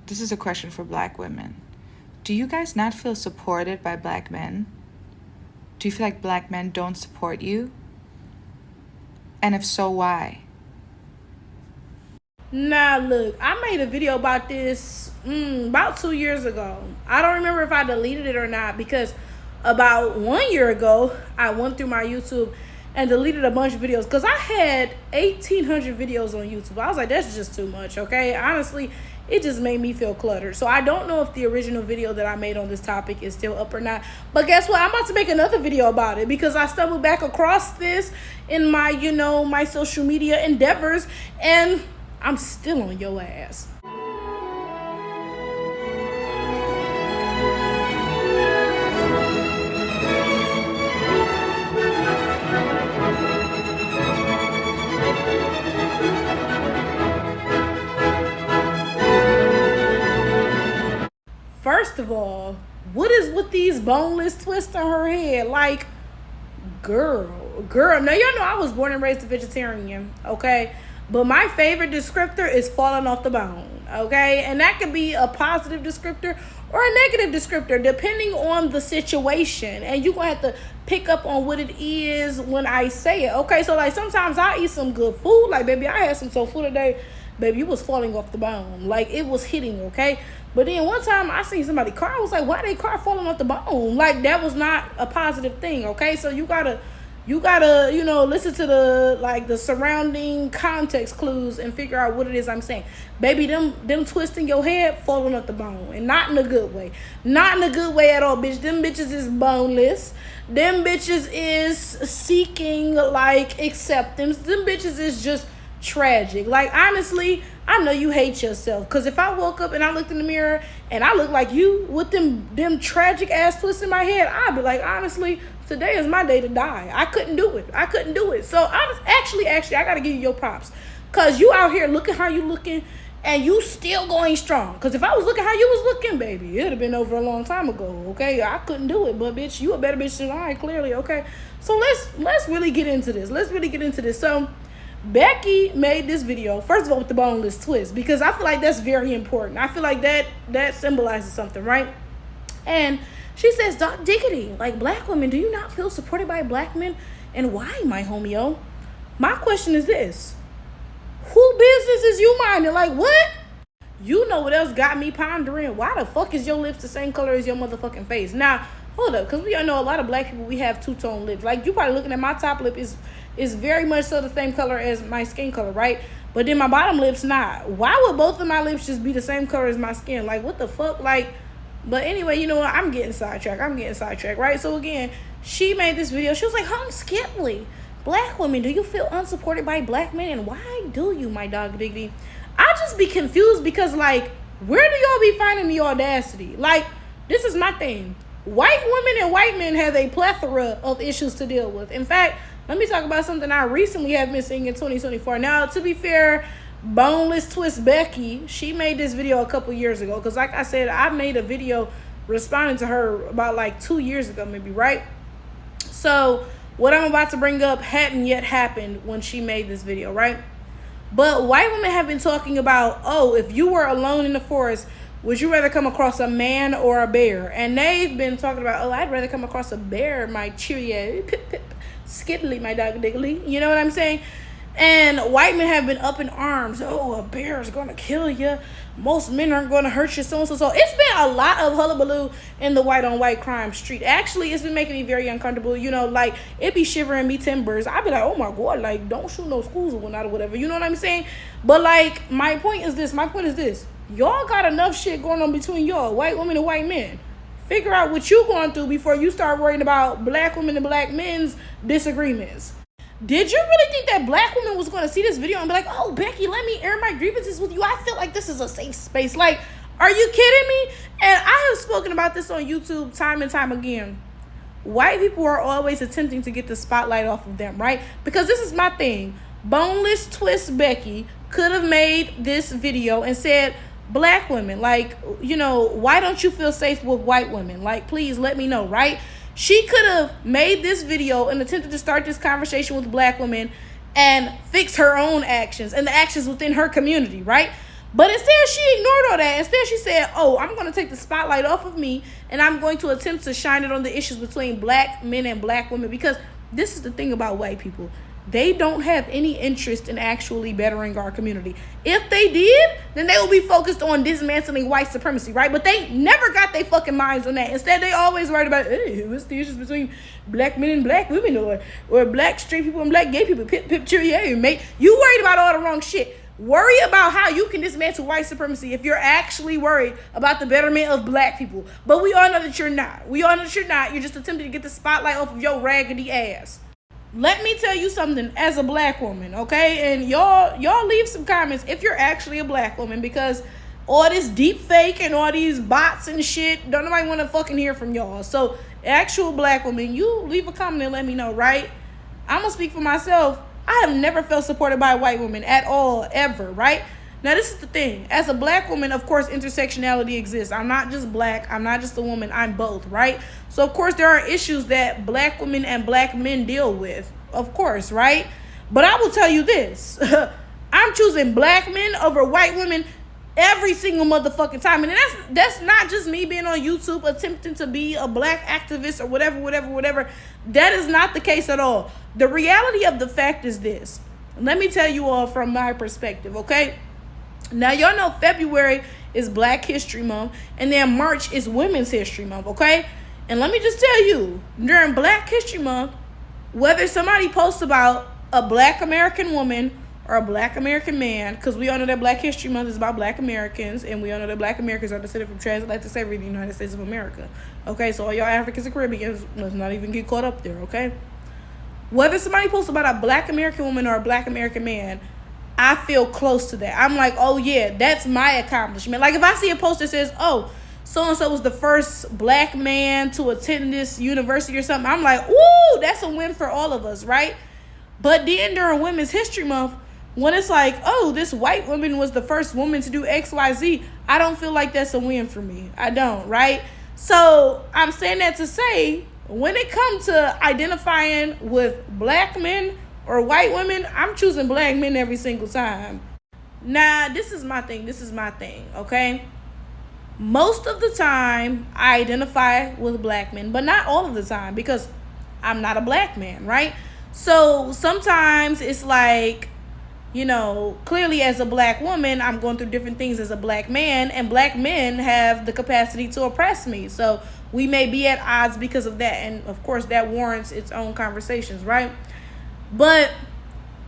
this is a question for Black women. Do you guys not feel supported by Black men? Do you feel like Black men don't support you? And if so, why? Nah, look, I made a video about this about 2 years ago. I don't remember if I deleted it or not, because about 1 year ago, I went through my YouTube and deleted a bunch of videos because I had 1,800 videos on YouTube. I was like, that's just too much, okay? Honestly, it just made me feel cluttered. So I don't know if the original video that I made on this topic is still up or not. But guess what? I'm about to make another video about it because I stumbled back across this in my, my social media endeavors, and I'm still on your ass. First of all, what is with these boneless twists on her head? Like, girl. Now, y'all know I was born and raised a vegetarian, okay? But my favorite descriptor is falling off the bone, okay? And that could be a positive descriptor or a negative descriptor, depending on the situation. And you're going to have to pick up on what it is when I say it, okay? So, like, sometimes I eat some good food. Like, baby, I had some soul food today. Baby, you was falling off the bone. Like, it was hitting, okay? But then one time I seen somebody's car. I was like, why they car falling off the bone? Like, that was not a positive thing, okay? So you gotta, listen to the surrounding context clues and figure out what it is I'm saying. Baby, them twisting your head, falling off the bone. And not in a good way. Not in a good way at all, bitch. Them bitches is boneless. Them bitches is seeking, like, acceptance. Them bitches is just tragic. Like, honestly, I know you hate yourself, because if I woke up and I looked in the mirror and I look like you with them tragic ass twists in my head, I'd be like, honestly, today is my day to die. I couldn't do it. So actually I gotta give you your props, because you out here looking how you looking and you still going strong. Because if I was looking how you was looking, baby, it'd have been over a long time ago, okay? I couldn't do it, but bitch, you a better bitch than I, clearly, okay? So let's really get into this. So Becky made this video, first of all, with the boneless twist, because I feel like that's very important. I feel like that symbolizes something, right? And she says, Doc Diggity, like, Black women, do you not feel supported by Black men? And why, my homie-o? My question is this. Who business is you minding? Like, what? You know what else got me pondering? Why the fuck is your lips the same color as your motherfucking face? Now, hold up, because we all know a lot of Black people, we have two-tone lips. Like, you probably looking at my top lip is very much so the same color as my skin color, right? But then my bottom lip's not. Why would both of my lips just be the same color as my skin? Like, what the fuck? Like, but anyway, you know what? I'm getting sidetracked, right? So again, she made this video. She was like, Skipley, Black women, do you feel unsupported by Black men? And why do you, my dog diggity? I just be confused because, like, where do y'all be finding the audacity? Like, this is my thing. White women and white men have a plethora of issues to deal with. In fact, let me talk about something I recently have been seeing in 2024. Now, to be fair, Boneless Twist Becky, she made this video a couple years ago. Because like I said, I made a video responding to her about like 2 years ago maybe, right? So what I'm about to bring up hadn't yet happened when she made this video, right? But white women have been talking about, oh, if you were alone in the forest, would you rather come across a man or a bear? And they've been talking about, oh, I'd rather come across a bear, my Cheerio. Skiddly, my dog diggly. You know what I'm saying? And white men have been up in arms. Oh, a bear is going to kill you. Most men aren't going to hurt you. So and so. So it's been a lot of hullabaloo in the white on white crime street. Actually, it's been making me very uncomfortable. You know, like, it be shivering me timbers. I be like, oh my God, like, don't shoot no schools or whatnot or whatever. You know what I'm saying? But, like, my point is this. Y'all got enough shit going on between y'all, white women and white men. Figure out what you're going through before you start worrying about Black women and Black men's disagreements. Did you really think that Black women was going to see this video and be like, oh, Becky, let me air my grievances with you? I feel like this is a safe space. Like, are you kidding me? And I have spoken about this on YouTube time and time again. White people are always attempting to get the spotlight off of them, right? Because this is my thing. Boneless Twist Becky could have made this video and said, Black women, like, you know, why don't you feel safe with white women? Like, please let me know, right? She could have made this video and attempted to start this conversation with Black women and fix her own actions and the actions within her community, right? But instead, she ignored all that. Instead, she said, oh, I'm going to take the spotlight off of me and I'm going to attempt to shine it on the issues between black men and black women. Because this is the thing about white people. They don't have any interest in actually bettering our community. If they did, then they would be focused on dismantling white supremacy, right? But they never got their fucking minds on that. Instead, they always worried about, hey, what's the issues between black men and black women, or black straight people and black gay people. Pip, pip, cheerio, mate. You worried about all the wrong shit. Worry about how you can dismantle white supremacy if you're actually worried about the betterment of black people. But we all know that you're not. We all know that you're not. You're just attempting to get the spotlight off of your raggedy ass. Let me tell you something as a black woman, okay? And y'all leave some comments if you're actually a black woman, because all this deep fake and all these bots and shit, don't nobody want to fucking hear from y'all. So, actual black woman, you leave a comment and let me know, right? I'm going to speak for myself. I have never felt supported by a white woman at all, ever, right? Now, this is the thing. As a black woman, of course, intersectionality exists. I'm not just black. I'm not just a woman. I'm both, right? So, of course, there are issues that black women and black men deal with, of course, right? But I will tell you this. I'm choosing black men over white women every single motherfucking time. And that's not just me being on YouTube attempting to be a black activist or whatever. That is not the case at all. The reality of the fact is this. Let me tell you all from my perspective, okay? Now, y'all know February is Black History Month, and then March is Women's History Month, okay? And let me just tell you, during Black History Month, whether somebody posts about a black American woman or a black American man, because we all know that Black History Month is about black Americans, and we all know that black Americans are descended from transatlantic slavery in the United States of America. Okay, so all y'all Africans and Caribbeans, let's not even get caught up there, okay? Whether somebody posts about a black American woman or a black American man, I feel close to that. I'm like, oh yeah, that's my accomplishment. Like if I see a post that says, oh, so-and-so was the first black man to attend this university or something, I'm like, ooh, that's a win for all of us, right? But then during Women's History Month, when it's like, oh, this white woman was the first woman to do XYZ, I don't feel like that's a win for me. I don't, right? So I'm saying that to say, when it comes to identifying with black men or white women, I'm choosing black men every single time. Now, this is my thing, okay? Most of the time, I identify with black men, but not all of the time, because I'm not a black man, right? So sometimes it's like, you know, clearly as a black woman, I'm going through different things as a black man, and black men have the capacity to oppress me. So we may be at odds because of that, and of course that warrants its own conversations, right? But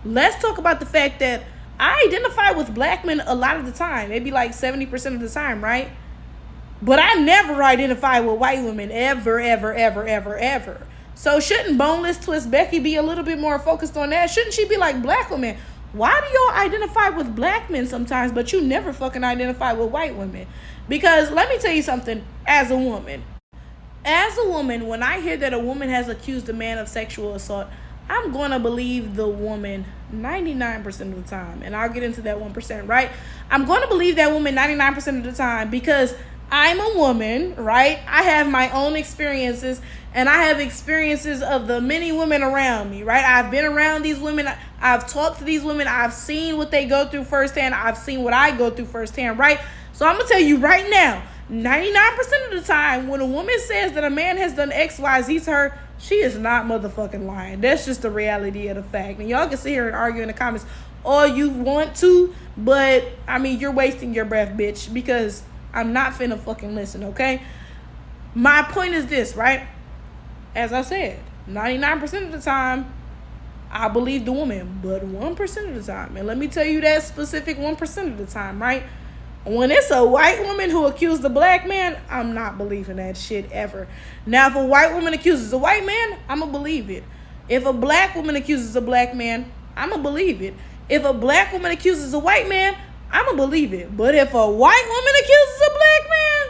let's talk about the fact that I identify with black men a lot of the time, maybe like 70% of the time, right? But I never identify with white women, ever. So shouldn't Boneless Twist Becky be a little bit more focused on that? Shouldn't she be like, black women, why do y'all identify with black men sometimes, but you never fucking identify with white women? Because let me tell you something, as a woman, when I hear that a woman has accused a man of sexual assault, I'm going to believe the woman 99% of the time. And I'll get into that 1%, right? I'm going to believe that woman 99% of the time because I'm a woman, right? I have my own experiences, and I have experiences of the many women around me, right? I've been around these women. I've talked to these women. I've seen what they go through firsthand. I've seen what I go through firsthand, right? So I'm going to tell you right now, 99% of the time, when a woman says that a man has done X, Y, Z to her, she is not motherfucking lying. That's just the reality of the fact. And y'all can sit here and argue in the comments all you want to, but, I mean, you're wasting your breath, bitch, because I'm not finna fucking listen, okay? My point is this, right? As I said, 99% of the time, I believe the woman, but 1% of the time, and let me tell you that specific 1% of the time, right? When it's a white woman who accused a black man, I'm not believing that shit ever. Now, if a white woman accuses a white man, I'm going to believe it. If a black woman accuses a black man, I'm going to believe it. If a black woman accuses a white man, I'm going to believe it. But if a white woman accuses a black man,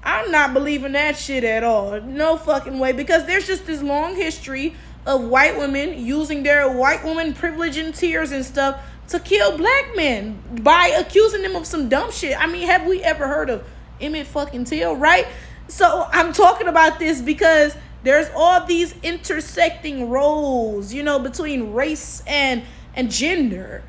I'm not believing that shit at all. No fucking way. Because there's just this long history of white women using their white woman privilege and tears and stuff to kill black men by accusing them of some dumb shit. I mean, have we ever heard of Emmett fucking Till, right? So I'm talking about this because there's all these intersecting roles, you know, between race and gender.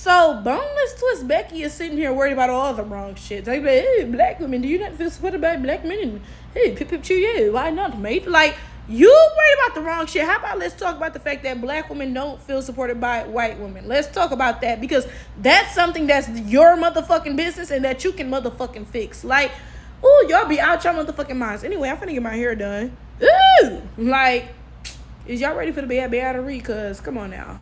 So boneless twist Becky is sitting here worried about all the wrong shit. Like, hey, black women, do you not feel supported by black men? Hey, pip pip chew, yeah, why not, mate? Like, you worried about the wrong shit. How about let's talk about the fact that black women don't feel supported by white women? Let's talk about that, because that's something that's your motherfucking business and that you can motherfucking fix. Like, ooh, y'all be out your motherfucking minds. Anyway, I'm finna get my hair done. Ooh, like, is y'all ready for the bad battery? Cause come on now.